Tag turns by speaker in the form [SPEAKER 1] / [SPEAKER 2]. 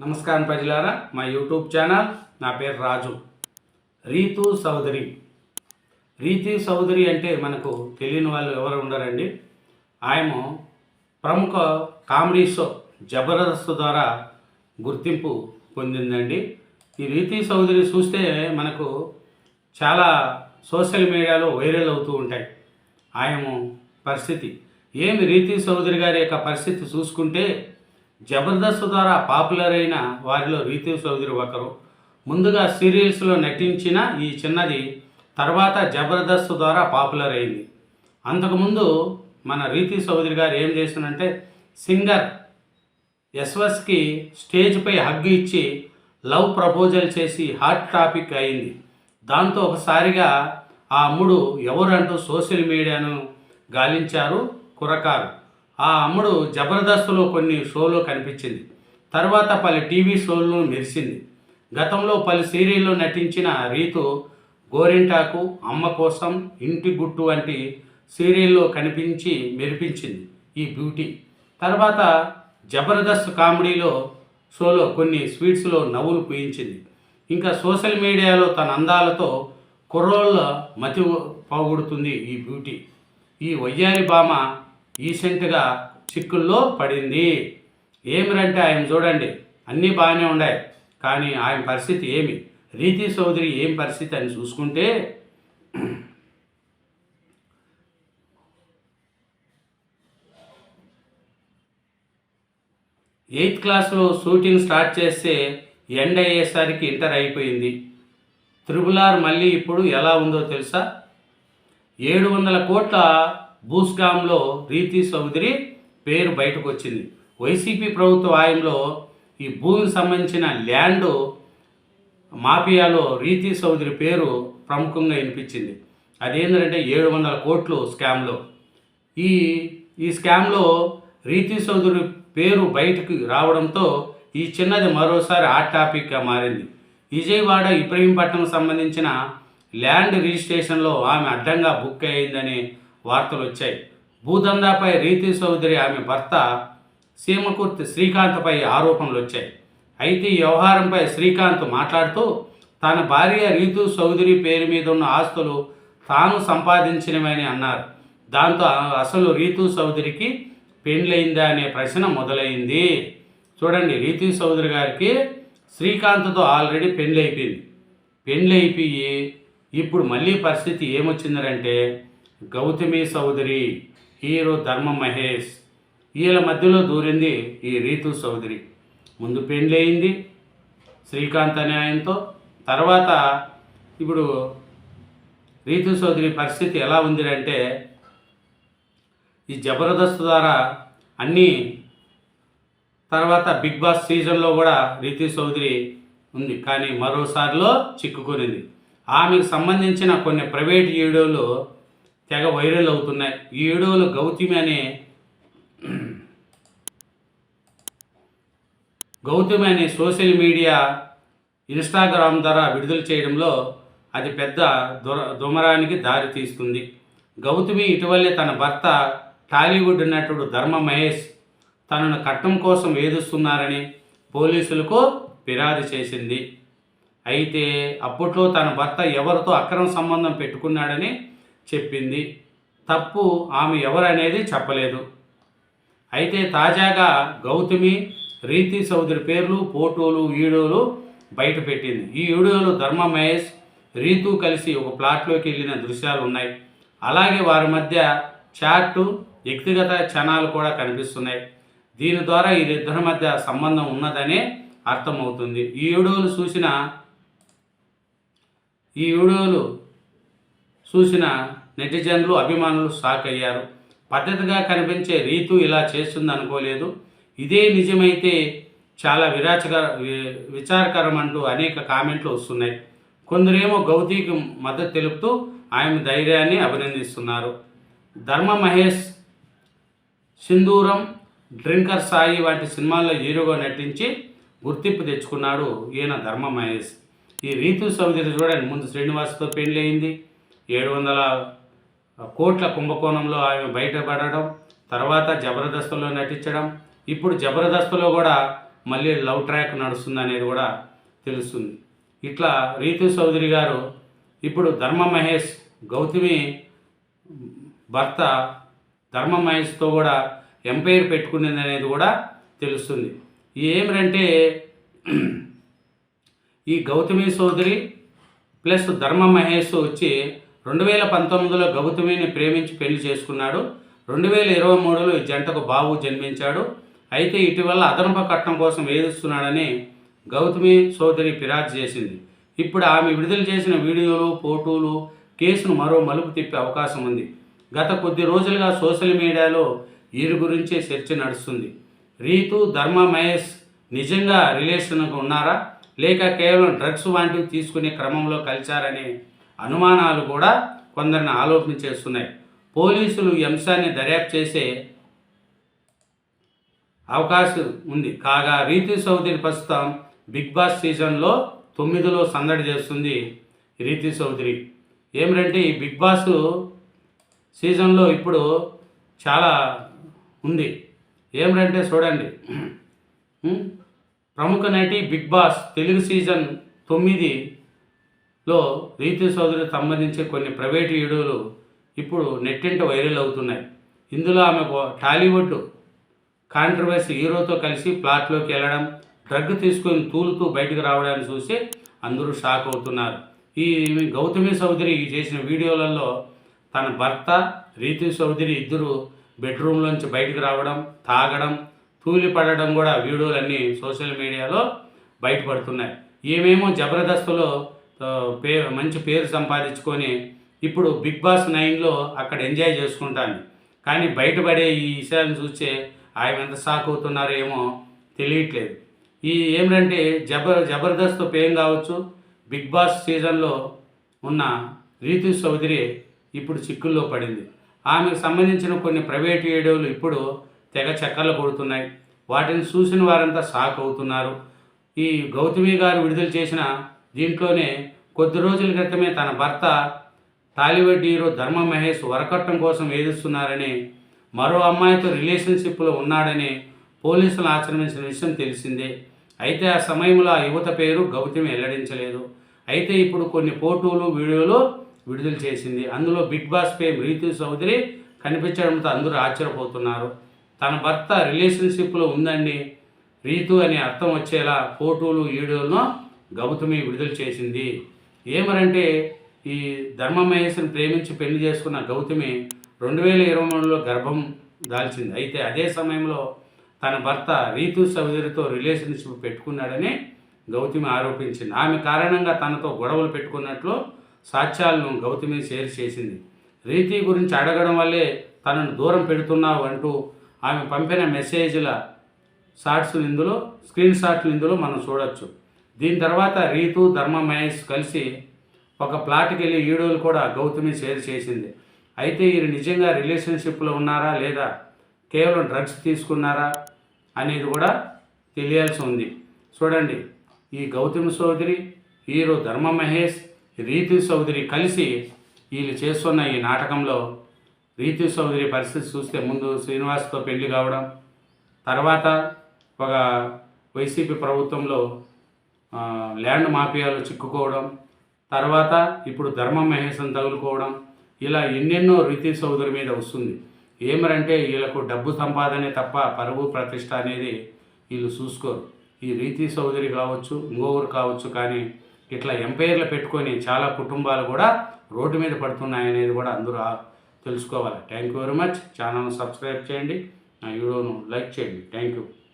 [SPEAKER 1] నమస్కారం ప్రజలారా, మా యూట్యూబ్ ఛానల్. నా పేరు రాజు. రీతూ చౌదరి. రీతూ చౌదరి అంటే మనకు తెలియని వాళ్ళు ఎవరు ఉండరండి. ఆయన ప్రముఖ కామెడీ షో జబర్దస్త్ ద్వారా గుర్తింపు పొందిందండి. ఈ రీతూ చౌదరి చూస్తే మనకు చాలా సోషల్ మీడియాలో వైరల్ అవుతూ ఉంటాయి ఆయన పరిస్థితి. ఏమి రీతూ చౌదరి గారి యొక్క పరిస్థితి చూసుకుంటే, జబర్దస్త్ ద్వారా పాపులర్ అయిన వారిలో రీతూ చౌదరి ఒకరు. ముందుగా సీరియల్స్లో నటించిన ఈ చిన్నది తర్వాత జబర్దస్త్ ద్వారా పాపులర్ అయింది. అంతకుముందు మన రీతూ చౌదరి గారు ఏం చేసిందంటే, సింగర్ ఎస్వస్కి స్టేజ్పై హగ్గు ఇచ్చి లవ్ ప్రపోజల్ చేసి హాట్ టాపిక్ అయింది. దాంతో ఒకసారిగా ఆ అమ్ముడు ఎవరంటూ సోషల్ మీడియాను గాలించారు కుర్రకారు. ఆ అమ్ముడు జబర్దస్త్లో కొన్ని షోలో కనిపించింది. తర్వాత పలు టీవీ షోలను మెరిసింది. గతంలో పలు సీరియల్లో నటించిన రీతు గోరింటాకు, అమ్మ కోసం, ఇంటి గుట్టు వంటి సీరియల్లో కనిపించి మెరిపించింది ఈ బ్యూటీ. తర్వాత జబర్దస్త్ కామెడీలో షోలో కొన్ని స్వీట్స్లో నవ్వులు పూయించింది. ఇంకా సోషల్ మీడియాలో తన అందాలతో కుర్రోళ్ళ మతి పోగొడుతుంది ఈ బ్యూటీ. ఈ వయ్యారి భామ రీసెంట్గా చిక్కుల్లో పడింది. ఏమిరంటే ఆయన చూడండి, అన్నీ బాగానే ఉన్నాయి, కానీ ఆయన పరిస్థితి ఏమి, రీతూ చౌదరి ఏం పరిస్థితి అని చూసుకుంటే, 8th క్లాస్లో షూటింగ్ స్టార్ట్ చేస్తే ఎండ్ అయ్యేసరికి ఇంటర్ అయిపోయింది. RRR మళ్ళీ ఇప్పుడు ఎలా ఉందో తెలుసా? 700 కోట్ల భూస్కామ్లో రీతూ చౌదరి పేరు బయటకు వచ్చింది. వైసీపీ ప్రభుత్వ హయాంలో ఈ భూమికి సంబంధించిన ల్యాండ్ మాఫియాలో రీతూ చౌదరి పేరు ప్రముఖంగా వినిపించింది. అదేంటంటే 700 కోట్లు స్కామ్లో. ఈ స్కామ్లో రీతూ చౌదరి పేరు బయటకు రావడంతో ఈ చిన్నది మరోసారి హాట్ టాపిక్గా మారింది. విజయవాడ ఇబ్రహీంపట్నం సంబంధించిన ల్యాండ్ రిజిస్ట్రేషన్లో ఆమె అడ్డంగా బుక్ అయిందని వార్తలు వచ్చాయి. భూదందాపై రీతూ చౌదరి ఆమె భర్త సీమకుర్తి శ్రీకాంత్పై ఆరోపణలు వచ్చాయి. అయితే ఈ వ్యవహారంపై శ్రీకాంత్ మాట్లాడుతూ, తన భార్య రీతూ చౌదరి పేరు మీద ఉన్న ఆస్తులు తాను సంపాదించినవని అన్నారు. దాంతో అసలు రీతూ చౌదరికి పెళ్ళయిందా అనే ప్రశ్న మొదలైంది. చూడండి, రీతూ చౌదరి గారికి శ్రీకాంత్తో ఆల్రెడీ పెళ్ళైపోయి ఇప్పుడు మళ్ళీ పరిస్థితి ఏమొచ్చిందంటే, గౌతమి చౌదరి, హీరో ధర్మ మహేష్, వీళ్ళ మధ్యలో దూరింది ఈ రీతూ చౌదరి. ముందు పెళ్ళయింది శ్రీకాంత్ అనే ఆయనతో. తర్వాత ఇప్పుడు రీతూ చౌదరి పరిస్థితి ఎలా ఉందంటే, ఈ జబర్దస్త్ ద్వారా అన్నీ, తర్వాత బిగ్ బాస్ సీజన్లో కూడా రీతూ చౌదరి ఉంది, కానీ మరోసారిలో చిక్కుకునింది. ఆమెకు సంబంధించిన కొన్ని ప్రైవేట్ వీడియోలు తెగ వైరల్ అవుతున్నాయి. ఈ వీడియోలు గౌతమి అనే సోషల్ మీడియా ఇన్స్టాగ్రామ్ ద్వారా విడుదల చేయడంలో అది పెద్ద దుమరానికి దారితీస్తుంది. గౌతమి ఇటీవలే తన భర్త టాలీవుడ్ నటుడు ధర్మ మహేష్ తనను కట్నం కోసం వేధిస్తున్నారని పోలీసులకు ఫిర్యాదు చేసింది. అయితే అప్పట్లో తన భర్త ఎవరితో అక్రమ సంబంధం పెట్టుకున్నాడని చెప్పింది. తప్పు ఆమె ఎవరనేది చెప్పలేదు. అయితే తాజాగా గౌతమి రీతూ చౌదరి పేర్లు, ఫోటోలు, వీడియోలు బయటపెట్టింది. ఈ వీడియోలో ధర్మ మహేష్, రీతూ కలిసి ఒక ప్లాట్లోకి వెళ్ళిన దృశ్యాలు ఉన్నాయి. అలాగే వారి మధ్య చాట్, వ్యక్తిగత క్షణాలు కూడా కనిపిస్తున్నాయి. దీని ద్వారా వీరిద్దరి మధ్య సంబంధం ఉన్నదనే అర్థమవుతుంది. ఈ వీడియోలు చూసిన నెటిజన్లు, అభిమానులు షాక్ అయ్యారు. పద్ధతిగా కనిపించే రీతూ ఇలా చేస్తుంది అనుకోలేదు, ఇదే నిజమైతే చాలా విచారకరం అంటూ అనేక కామెంట్లు వస్తున్నాయి. కొందరేమో గౌతమికి మద్దతు తెలుపుతూ ఆమె ధైర్యాన్ని అభినందిస్తున్నారు. ధర్మ మహేష్ సింధూరం, డ్రింకర్ సాయి వంటి సినిమాల్లో హీరోగా నటించి గుర్తింపు తెచ్చుకున్నాడు ఈయన ధర్మ మహేష్. ఈ రీతూ చౌదరి చూడండి, ముందు శ్రీనివాస్తో పెళ్ళయింది, 700 కోట్ల కుంభకోణంలో ఆమె బయటపడడం, తర్వాత జబర్దస్త్లో నటించడం, ఇప్పుడు జబర్దస్త్లో కూడా మళ్ళీ లవ్ ట్రాక్ నడుస్తుంది అనేది కూడా తెలుస్తుంది. ఇట్లా రీతు చౌదరి గారు ఇప్పుడు ధర్మ మహేష్, గౌతమి భర్త ధర్మ మహేష్తో కూడా ఎంపైర్ పెట్టుకునేది అనేది కూడా తెలుస్తుంది. ఏమిటంటే ఈ గౌతమి చౌదరి ప్లస్ ధర్మ మహేష్ వచ్చి 2019లో గౌతమిని ప్రేమించి పెళ్లి చేసుకున్నాడు. 2023లో ఈ జంటకు బాబు జన్మించాడు. అయితే ఇటీవల అదనపు కట్నం కోసం వేధిస్తున్నాడని గౌతమి చౌదరి ఫిర్యాదు చేసింది. ఇప్పుడు ఆమె విడుదల చేసిన వీడియోలు, ఫోటోలు కేసును మరో మలుపు తిప్పే అవకాశం ఉంది. గత కొద్ది రోజులుగా సోషల్ మీడియాలో వీరి గురించే చర్చ నడుస్తుంది. రీతు, ధర్మ మహేష్ నిజంగా రిలేషన్గా ఉన్నారా, లేక కేవలం డ్రగ్స్ వంటివి తీసుకునే క్రమంలో కలిశారనే అనుమానాలు కూడా కొందరిని ఆలోచన చేస్తున్నాయి. పోలీసులు ఈ అంశాన్ని దర్యాప్తు చేసే అవకాశం ఉంది. కాగా రీతు చౌదరి ప్రస్తుతం బిగ్ బాస్ సీజన్లో 9లో సందడి చేస్తుంది. రీతు చౌదరి ఏమిటంటే ఈ బిగ్ బాస్ సీజన్లో ఇప్పుడు చాలా ఉంది. ఏమిటంటే చూడండి, ప్రముఖ నటి బిగ్ బాస్ తెలుగు సీజన్ 9లో రీతు చౌదరికి సంబంధించి కొన్ని ప్రైవేట్ వీడియోలు ఇప్పుడు నెట్టింట వైరల్ అవుతున్నాయి. ఇందులో ఆమె టాలీవుడ్ కాంట్రవర్సీ హీరోతో కలిసి ప్లాట్లోకి వెళ్ళడం, డ్రగ్ తీసుకొని తూలుతూ బయటకు రావడాన్ని చూసి అందరూ షాక్ అవుతున్నారు. ఈ గౌతమి చౌదరి చేసిన వీడియోలలో తన భర్త రీతు చౌదరి ఇద్దరు బెడ్రూమ్లోంచి బయటకు రావడం, తాగడం, తూలిపడడం కూడా వీడియోలన్నీ సోషల్ మీడియాలో బయటపడుతున్నాయి. ఈమెమో జబర్దస్త్లో మంచి పేరు సంపాదించుకొని ఇప్పుడు బిగ్ బాస్ 9లో అక్కడ ఎంజాయ్ చేసుకుంటాను. కానీ బయటపడే ఈ విషయాలను చూస్తే ఆయన ఎంత షాక్ అవుతున్నారో ఏమో తెలియట్లేదు. ఈ ఏమిటంటే జబర్దస్త్ పేం కావచ్చు, బిగ్ బాస్ సీజన్లో ఉన్న రీతు చౌదరి ఇప్పుడు చిక్కుల్లో పడింది. ఆమెకు సంబంధించిన కొన్ని ప్రైవేట్ వీడియోలు ఇప్పుడు తెగ చక్కర్లు కొడుతున్నాయి. వాటిని చూసిన వారంతా షాక్ అవుతున్నారు. ఈ గౌతమి గారు విడుదల చేసిన దీంట్లోనే కొద్ది రోజుల క్రితమే తన భర్త టాలీవుడ్ హీరో ధర్మ మహేష్ వరకట్నం కోసం వేధిస్తున్నారని, మరో అమ్మాయితో రిలేషన్షిప్లో ఉన్నాడని పోలీసులు ఆచరించిన విషయం తెలిసిందే. అయితే ఆ సమయంలో ఆ యువత పేరు గౌతమి వెల్లడించలేదు. అయితే ఇప్పుడు కొన్ని ఫోటోలు, వీడియోలు విడుదల చేసింది. అందులో Bigg Boss fame Rithu Chowdary కనిపించడంతో అందరూ ఆశ్చర్యపోతున్నారు. తన భర్త రిలేషన్షిప్లో ఉందండి రీతు అని అర్థం వచ్చేలా ఫోటోలు, వీడియోలను గౌతమి విడుదల చేసింది. ఏమనంటే ఈ ధర్మ మహేష్ని ప్రేమించి పెళ్లి చేసుకున్న గౌతమి 2023లో గర్భం దాల్చింది. అయితే అదే సమయంలో తన భర్త రీతు చౌదరితో రిలేషన్షిప్ పెట్టుకున్నాడని గౌతమి ఆరోపించింది. ఆమె కారణంగా తనతో గొడవలు పెట్టుకున్నట్లు సాక్ష్యాలను గౌతమి షేర్ చేసింది. రీతి గురించి అడగడం వల్లే తనను దూరం పెడుతున్నావు అంటూ ఆమె పంపిన మెసేజ్ల స్క్రీన్ షాట్లు ఇందులో మనం చూడొచ్చు. దీని తర్వాత రీతు, ధర్మ మహేష్ కలిసి ఒక ప్లాట్కి వెళ్ళి వీడియోలు కూడా గౌతమి షేర్ చేసింది. అయితే వీరు నిజంగా రిలేషన్షిప్లో ఉన్నారా లేదా కేవలం డ్రగ్స్ తీసుకున్నారా అనేది కూడా తెలియాల్సి ఉంది. చూడండి, ఈ గౌతమి చౌదరి, హీరో ధర్మ మహేష్, రీతు చౌదరి కలిసి వీళ్ళు చేస్తున్న ఈ నాటకంలో రీతు చౌదరి పరిస్థితి చూస్తే ముందు శ్రీనివాస్తో పెళ్లి కావడం, తర్వాత ఒక వైసీపీ ప్రభుత్వంలో ల్యాండ్ మాఫియాలో చిక్కుకోవడం, తర్వాత ఇప్పుడు ధర్మ మహేష్ని తగులుకోవడం, ఇలా ఎన్నెన్నో రీతు చౌదరి మీద వస్తుంది. ఏమరంటే వీళ్ళకు డబ్బు సంపాదనే తప్ప పరువు ప్రతిష్ట అనేది వీళ్ళు చూసుకోరు. ఈ రీతు చౌదరి కావచ్చు, ఇంకొకరు కావచ్చు, కానీ ఇట్లా ఎంపైర్లు పెట్టుకొని చాలా కుటుంబాలు కూడా రోడ్డు మీద పడుతున్నాయనేది కూడా అందరూ తెలుసుకోవాలి. Thank you very much. ఛానల్ను సబ్స్క్రైబ్ చేయండి, నా వీడియోను లైక్ చేయండి. Thank you.